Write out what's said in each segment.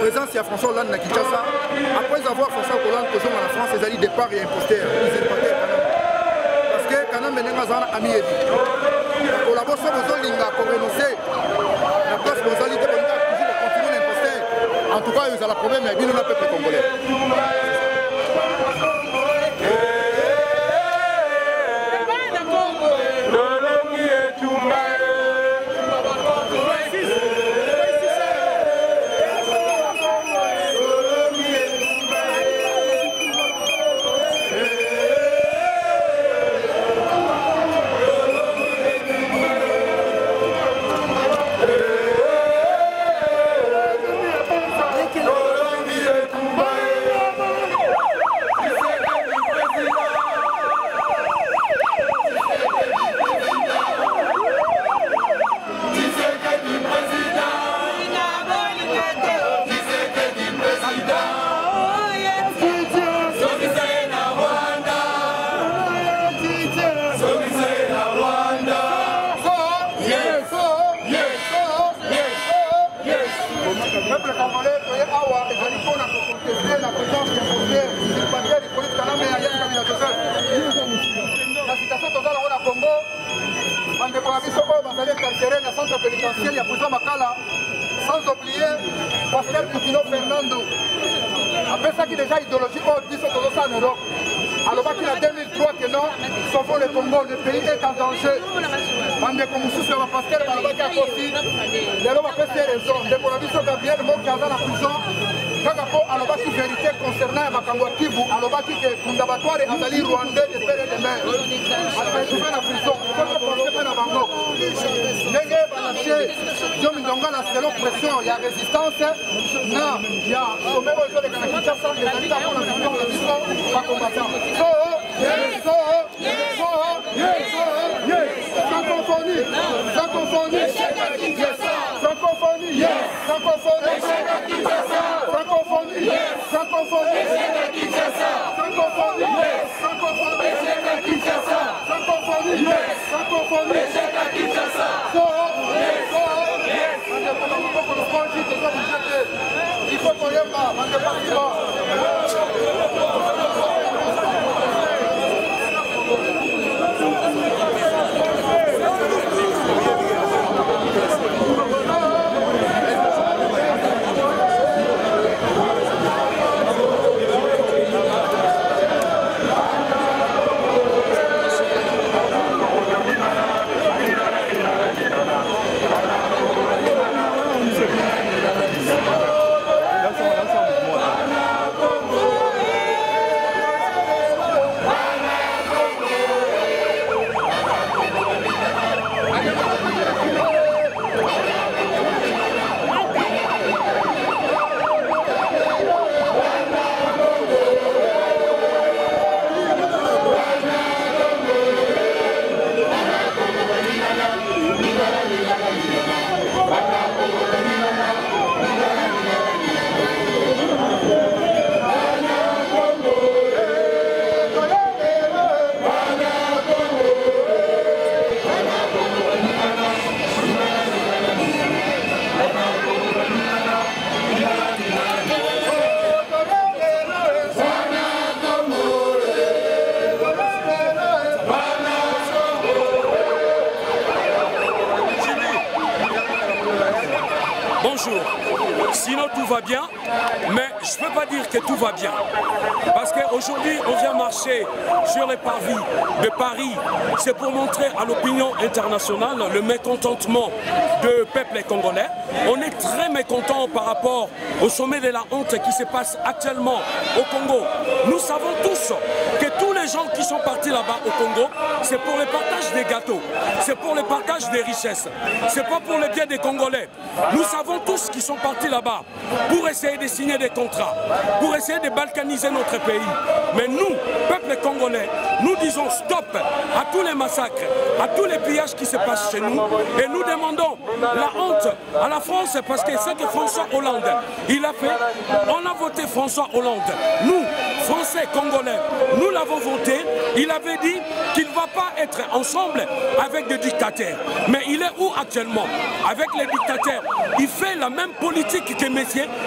présence de François Hollande à Kinshasa, après avoir François Hollande posé en France, ils allaient départ et imposteur. Ils importaient quand même. Parce que quand même, ils ont ami et dit. La collaboration, ils ont linga pour renoncer. La place, ils ont l'idée de continuer l'imposteur. En tout cas, ils ont le problème, mais ils ont le peuple congolais. Sans oublier Pascal Coutinho Fernando. Après ça qui déjà idéologie hors 10 en Europe. Alors qu'il a 2003 que non, sauvons le Congo, le pays est en danger. Mande comme sous sur la Pascal, il va faire aussi. Les hommes ont fait raison. Depuis la mission Gabriel Moki dans la prison. Alors qu'il vérité concernant Makambo Kivu, alors qu'il est fondatoire et Azali Rwandais de père et de mère. Après je vais la prison, il faut penser à la Bango. Négé Balaché, Diom Ndongala selon pression, il y a résistance. Non, il y a sommet aux gens de Kinshasa, les habitants pour la vision de la mission, pas combattant. Francophonie, francophonie, francophonie, francophonie, francophonie, francophonie, francophonie, il faut qu'on y ait pas. Sinon tout va bien, mais je ne peux pas dire que tout va bien. Parce qu'aujourd'hui, on vient marcher sur les parvis de Paris. C'est pour montrer à l'opinion internationale le mécontentement du peuple congolais. On est très mécontent par rapport au sommet de la honte qui se passe actuellement au Congo. Nous savons tous que tous les gens qui sont partis là-bas au Congo, c'est pour le partage des gâteaux, c'est pour le partage des richesses, c'est pas pour le bien des Congolais. Nous savons tous qu'ils sont partis là-bas pour essayer de signer des contrats, pour essayer de balkaniser notre pays. Mais nous, peuple congolais, nous disons stop à tous les massacres, à tous les pillages qui se passent chez nous, et nous demandons la honte à la France, parce que c'est que François Hollande, il a fait, on a voté François Hollande. Nous, français, congolais, nous l'avons voté, il avait dit qu'il ne va pas être ensemble avec des dictateurs. Mais il est où actuellement? Avec les dictateurs. Il fait la même politique que M.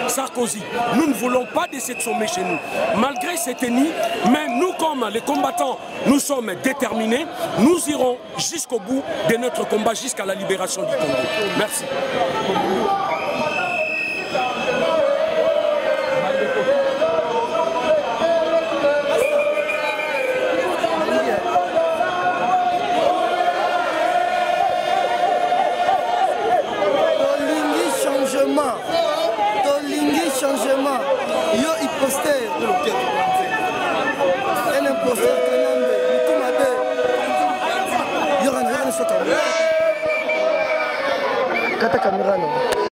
Sarkozy. Nous ne voulons pas de cette sommet chez nous. Malgré cette ethnie, mais nous comme les combattants, nous sommes déterminés. Nous irons jusqu'au bout de notre combat, jusqu'à la libération du Congo. Merci. Changement, yo imposteur, un imposteur kata caméra non.